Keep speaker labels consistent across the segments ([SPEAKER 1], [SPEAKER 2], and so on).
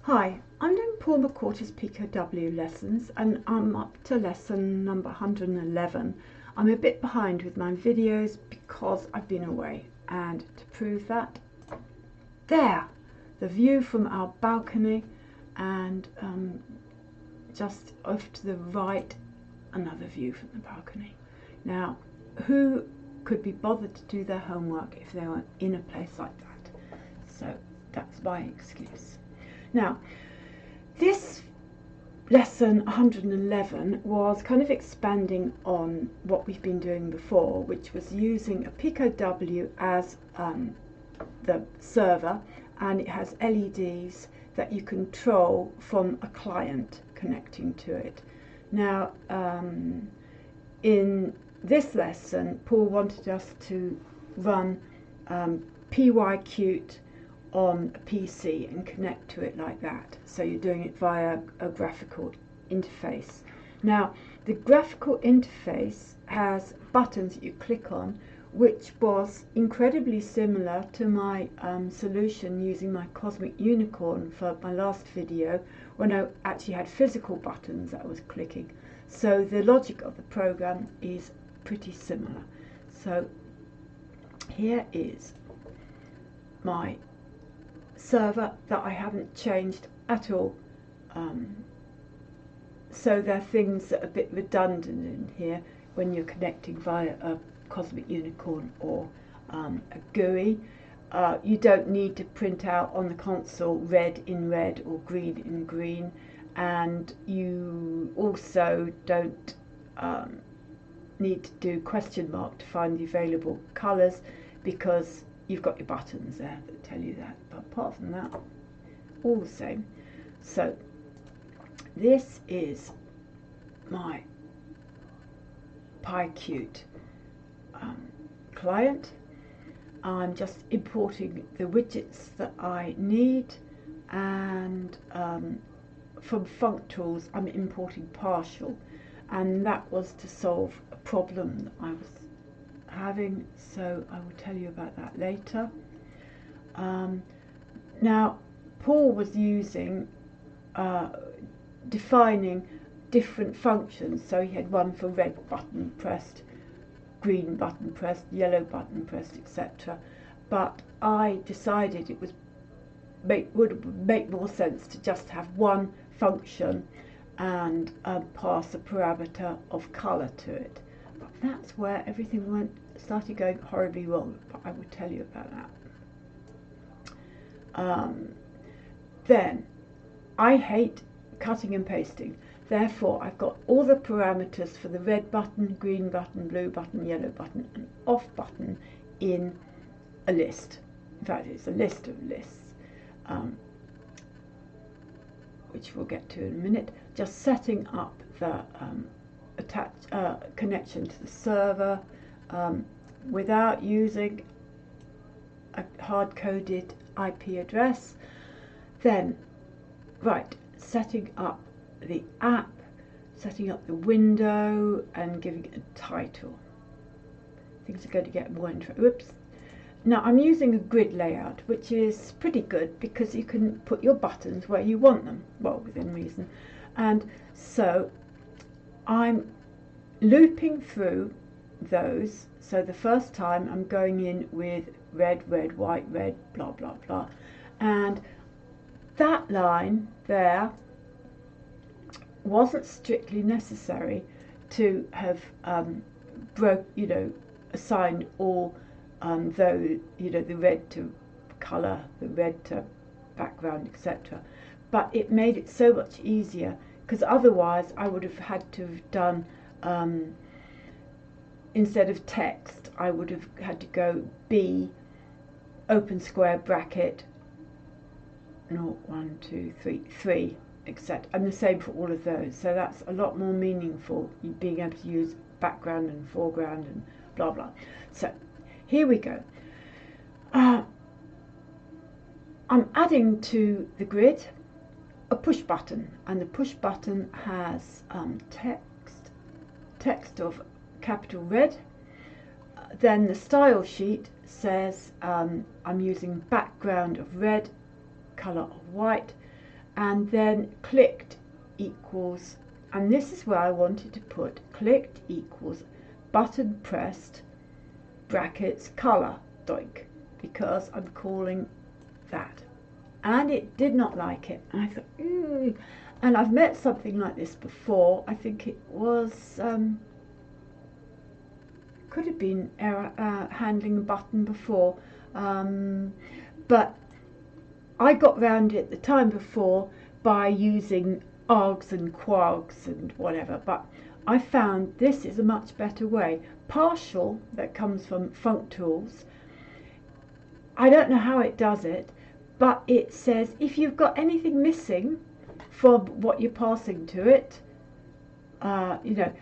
[SPEAKER 1] Hi, I'm doing Paul McWhorter's PicoW lessons and I'm up to lesson number 111. I'm a bit behind with my videos because I've been away, and to prove that, there, the view from our balcony, and just off to the right, another view from the balcony. Now, who could be bothered to do their homework if they were in a place like that? So that's my excuse. Now, this lesson 111 was kind of expanding on what we've been doing before, which was using a PicoW as the server, and it has LEDs that you control from a client connecting to it. Now, in this lesson, Paul wanted us to run PyQt on a PC and connect to it like that. So you're doing it via a graphical interface. Now, the graphical interface has buttons that you click on, which was incredibly similar to my solution using my Cosmic Unicorn for my last video, when I actually had physical buttons that I was clicking. So the logic of the program is pretty similar. So here is my server that I haven't changed at all, so there are things that are a bit redundant in here when you're connecting via a Cosmic Unicorn or a GUI. You don't need to print out on the console red in red or green in green, and you also don't need to do question mark to find the available colours, because you've got your buttons there that tell you that. But apart from that, all the same. So this is my PyQt client. I'm just importing the widgets that I need, and from FuncTools I'm importing partial, and that was to solve a problem that I was having, so I will tell you about that later. Now, Paul was using defining different functions, so he had one for red button pressed, green button pressed, yellow button pressed, etc. But I decided it would make more sense to just have one function and pass a parameter of colour to it. But that's where everything started going horribly wrong, but I will tell you about that. Then, I hate cutting and pasting. Therefore, I've got all the parameters for the red button, green button, blue button, yellow button, and off button in a list. In fact, it's a list of lists, which we'll get to in a minute. Just setting up the connection to the server without using a hard-coded IP address. Then, right, setting up the app, setting up the window, and giving it a title. Things are going to get more interesting. Whoops. Now, I'm using a grid layout, which is pretty good because you can put your buttons where you want them, well, within reason. And so I'm looping through those. So the first time I'm going in with red, red, white, red, blah, blah, blah. And that line there wasn't strictly necessary to have assigned all the red to colour, the red to background, etc. But it made it so much easier, because otherwise I would have had to have done, instead of text, I would have had to go B, open square bracket, 0, 1, 2, 3, 3, etc. And the same for all of those. So that's a lot more meaningful, being able to use background and foreground and blah blah. So here we go. I'm adding to the grid a push button, and the push button has text of capital red. Then the style sheet says I'm using background of red, colour of white, and then clicked equals, and this is where I wanted to put clicked equals button pressed brackets color, doink, because I'm calling that. And it did not like it, and I thought, ooh. And I've met something like this before. I think it was could have been error handling a button before, but I got round it the time before by using args and quargs and whatever, but I found this is a much better way. Partial, that comes from FuncTools. I don't know how it does it, but it says if you've got anything missing from what you're passing to it, you know,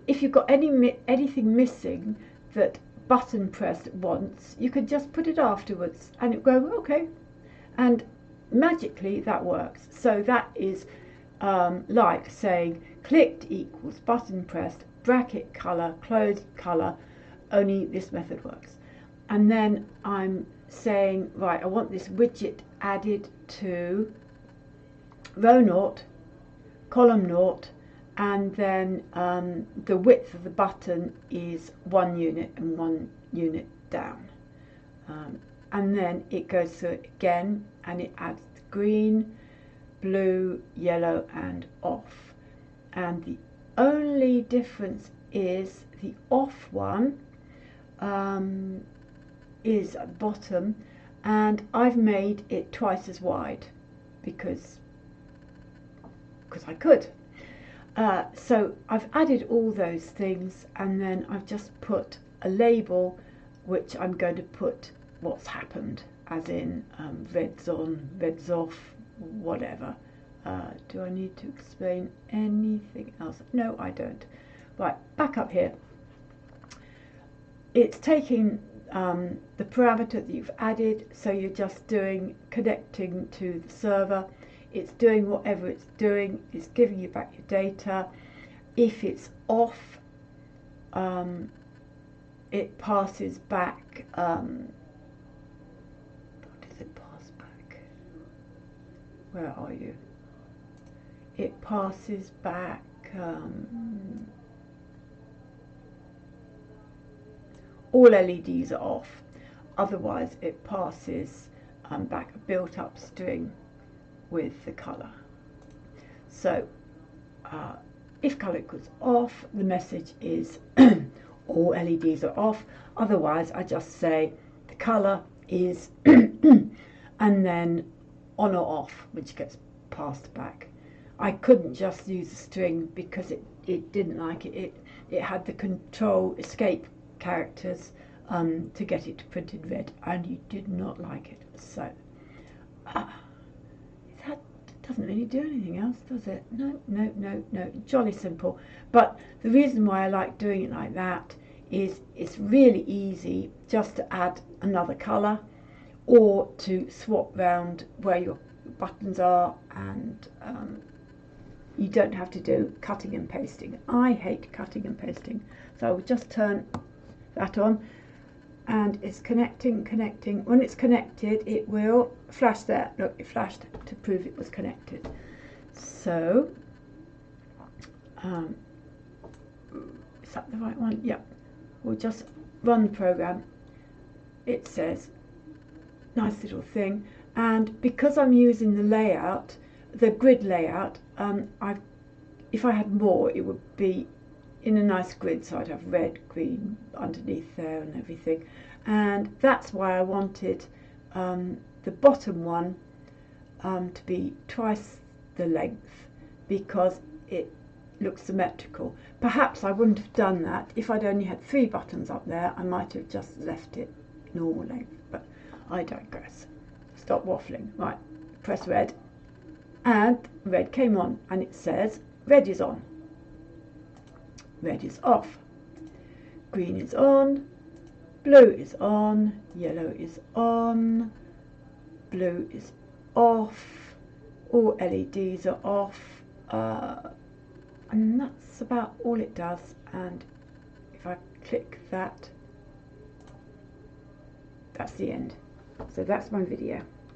[SPEAKER 1] if you've got anything missing that button pressed once, you could just put it afterwards and it go okay, and magically that works. So that is like saying clicked equals button pressed bracket color closed color, only this method works. And then I'm saying, right, I want this widget added to row 0, column 0, and then the width of the button is 1 unit and 1 unit down. And then it goes through it again and it adds the green, blue, yellow and off. And the only difference is the off one is at the bottom, and I've made it twice as wide because I could. So I've added all those things, and then I've just put a label which I'm going to put what's happened, as in red's on, red's off, whatever. Do I need to explain anything else? No, I don't. Right, back up here. It's taking the parameter that you've added, so you're just doing connecting to the server. It's doing whatever it's doing. It's giving you back your data. If it's off, it passes back. What does it pass back? Where are you? It passes back all LEDs are off. Otherwise, it passes back a built-up string with the color. So if color equals off, the message is all LEDs are off. Otherwise, I just say the color is and then on or off, which gets passed back. I couldn't just use a string because it didn't like it. It had the control escape characters to get it to printed red, and you did not like it. So that doesn't really do anything else, does it? No, jolly simple. But the reason why I like doing it like that is it's really easy just to add another color or to swap round where your buttons are, and you don't have to do cutting and pasting. I hate cutting and pasting, so I will just turn that on, and it's connecting. When it's connected, it will flash there. Look, it flashed to prove it was connected. So is that the right one? Yep. We'll just run the program. It says nice little thing, and because I'm using the layout, the grid layout, if I had more, it would be in a nice grid, so I'd have red, green underneath there and everything. And that's why I wanted the bottom one to be twice the length, because it looks symmetrical. Perhaps I wouldn't have done that if I'd only had 3 buttons up there. I might have just left it normal length, but I digress. Stop waffling. Right, press red, and red came on, and it says red is on, red is off, green is on, blue is on, yellow is on, blue is off, all LEDs are off, and that's about all it does. And if I click that, that's the end. So that's my video.